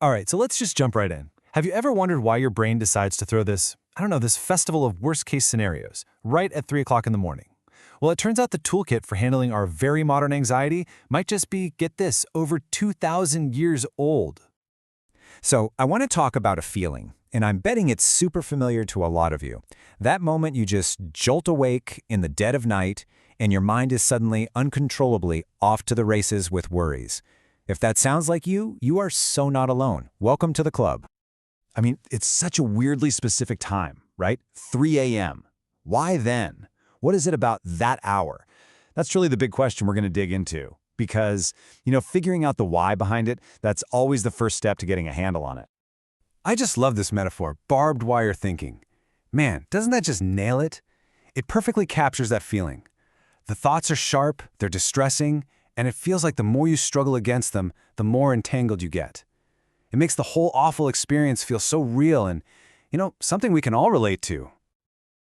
All right, so let's just jump right in. Have you ever wondered why your brain decides to throw this festival of worst-case scenarios right at 3 o'clock in the morning? Well, it turns out the toolkit for handling our very modern anxiety might just be, get this, over 2,000 years old. So I want to talk about a feeling, and I'm betting it's super familiar to a lot of you. That moment you just jolt awake in the dead of night, and your mind is suddenly uncontrollably off to the races with worries. If that sounds like you, you are so not alone. Welcome to the club. I mean, it's such a weirdly specific time, right? 3 a.m. Why then? What is it about that hour? That's really the big question we're going to dig into. Because, figuring out the why behind it, that's always the first step to getting a handle on it. I just love this metaphor, barbed wire thinking. Man, doesn't that just nail it? It perfectly captures that feeling. The thoughts are sharp, they're distressing, and it feels like the more you struggle against them, the more entangled you get. It makes the whole awful experience feel so real and, something we can all relate to.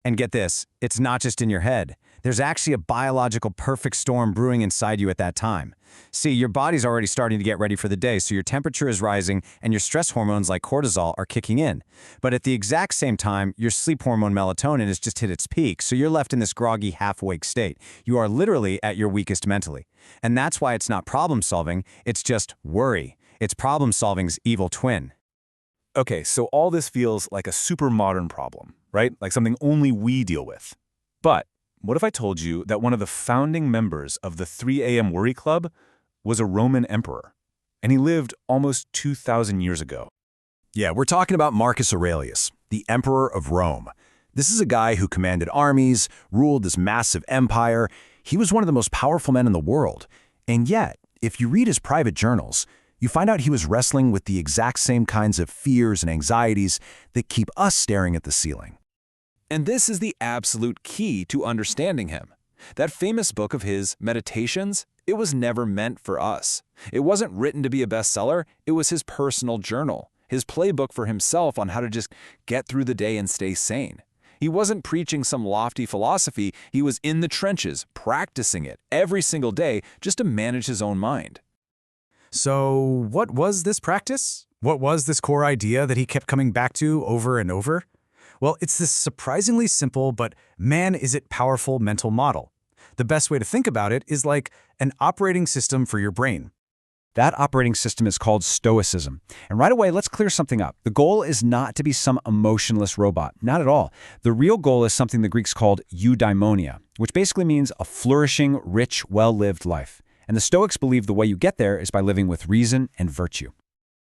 And get this, it's not just in your head. There's actually a biological perfect storm brewing inside you at that time. See, your body's already starting to get ready for the day, so your temperature is rising and your stress hormones like cortisol are kicking in. But at the exact same time, your sleep hormone melatonin has just hit its peak, so you're left in this groggy, half-awake state. You are literally at your weakest mentally. And that's why it's not problem-solving, it's just worry. It's problem-solving's evil twin. Okay, so all this feels like a super modern problem, right? Like something only we deal with. But what if I told you that one of the founding members of the 3 a.m. Worry Club was a Roman emperor, and he lived almost 2,000 years ago? Yeah, we're talking about Marcus Aurelius, the emperor of Rome. This is a guy who commanded armies, ruled this massive empire. He was one of the most powerful men in the world. And yet, if you read his private journals, you find out he was wrestling with the exact same kinds of fears and anxieties that keep us staring at the ceiling. And this is the absolute key to understanding him. That famous book of his, Meditations, it was never meant for us. It wasn't written to be a bestseller, it was his personal journal, his playbook for himself on how to just get through the day and stay sane. He wasn't preaching some lofty philosophy, he was in the trenches, practicing it every single day just to manage his own mind. So what was this practice? What was this core idea that he kept coming back to over and over? Well, it's this surprisingly simple, but man, is it powerful mental model. The best way to think about it is like an operating system for your brain. That operating system is called Stoicism. And right away, let's clear something up. The goal is not to be some emotionless robot. Not at all. The real goal is something the Greeks called eudaimonia, which basically means a flourishing, rich, well-lived life. And the Stoics believe the way you get there is by living with reason and virtue.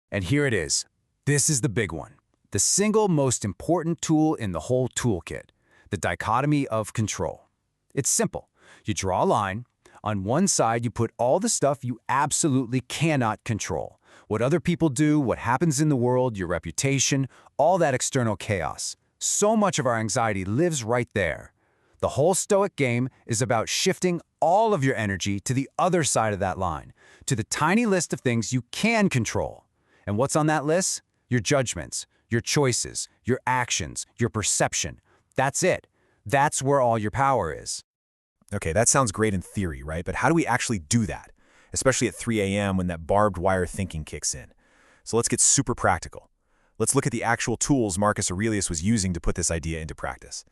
And here it is. This is the big one. The single most important tool in the whole toolkit, the dichotomy of control. It's simple. You draw a line. On one side, you put all the stuff you absolutely cannot control. What other people do, what happens in the world, your reputation, all that external chaos. So much of our anxiety lives right there. The whole Stoic game is about shifting all of your energy to the other side of that line, to the tiny list of things you can control. And what's on that list? Your judgments, your choices, your actions, your perception. That's it. That's where all your power is. Okay, that sounds great in theory, right? But how do we actually do that? Especially at 3 a.m. when that barbed wire thinking kicks in. So let's get super practical. Let's look at the actual tools Marcus Aurelius was using to put this idea into practice.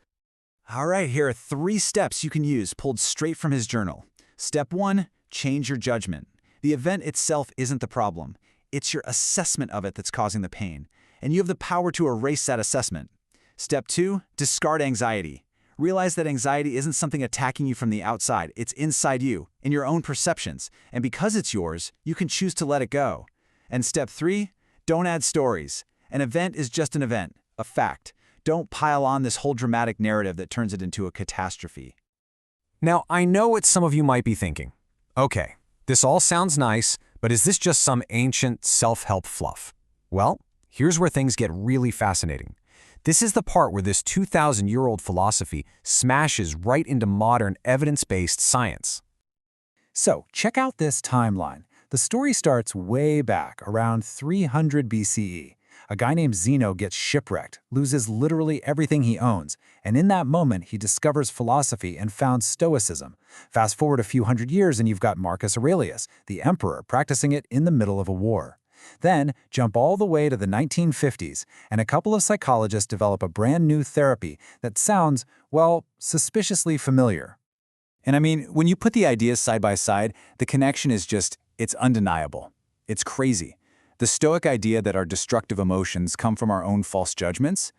All right, here are 3 steps you can use pulled straight from his journal. Step 1, change your judgment. The event itself isn't the problem. It's your assessment of it that's causing the pain, and you have the power to erase that assessment. Step 2, discard anxiety. Realize that anxiety isn't something attacking you from the outside. It's inside you, in your own perceptions, and because it's yours, you can choose to let it go. And step 3, don't add stories. An event is just an event, a fact. Don't pile on this whole dramatic narrative that turns it into a catastrophe. Now, I know what some of you might be thinking. Okay, this all sounds nice, but is this just some ancient self-help fluff? Well, here's where things get really fascinating. This is the part where this 2,000-year-old philosophy smashes right into modern evidence-based science. So, check out this timeline. The story starts way back, around 300 BCE. A guy named Zeno gets shipwrecked, loses literally everything he owns, and in that moment he discovers philosophy and founds Stoicism. Fast forward a few hundred years and you've got Marcus Aurelius, the emperor, practicing it in the middle of a war. Then jump all the way to the 1950s, and a couple of psychologists develop a brand new therapy that sounds, well, suspiciously familiar. And I mean, when you put the ideas side by side, the connection is it's undeniable. It's crazy. The Stoic idea that our destructive emotions come from our own false judgments,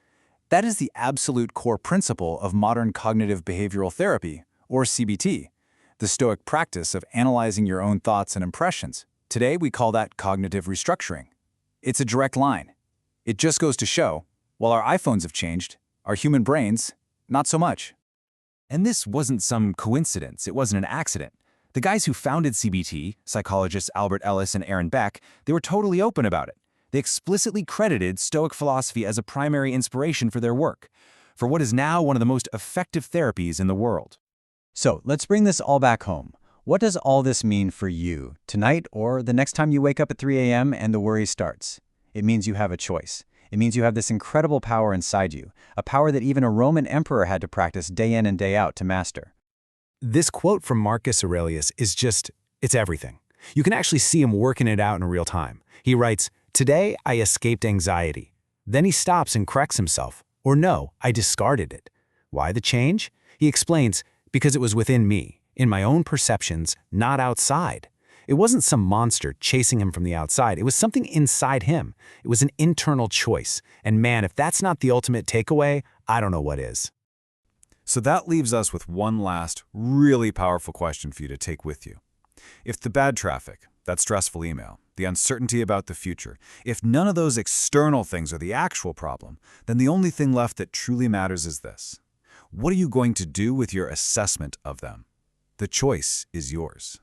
that is the absolute core principle of modern cognitive behavioral therapy, or CBT, the Stoic practice of analyzing your own thoughts and impressions. Today, we call that cognitive restructuring. It's a direct line. It just goes to show, while our iPhones have changed, our human brains, not so much. And this wasn't some coincidence. It wasn't an accident. The guys who founded CBT, psychologists Albert Ellis and Aaron Beck, they were totally open about it. They explicitly credited Stoic philosophy as a primary inspiration for their work, for what is now one of the most effective therapies in the world. So let's bring this all back home. What does all this mean for you, tonight or the next time you wake up at 3 a.m. and the worry starts? It means you have a choice. It means you have this incredible power inside you, a power that even a Roman emperor had to practice day in and day out to master. This quote from Marcus Aurelius is it's everything. You can actually see him working it out in real time. He writes, "Today I escaped anxiety." Then he stops and corrects himself. Or no, I discarded it. Why the change? He explains, because it was within me, in my own perceptions, not outside. It wasn't some monster chasing him from the outside. It was something inside him. It was an internal choice. And man, if that's not the ultimate takeaway, I don't know what is. So that leaves us with one last, really powerful question for you to take with you. If the bad traffic, that stressful email, the uncertainty about the future, if none of those external things are the actual problem, then the only thing left that truly matters is this. What are you going to do with your assessment of them? The choice is yours.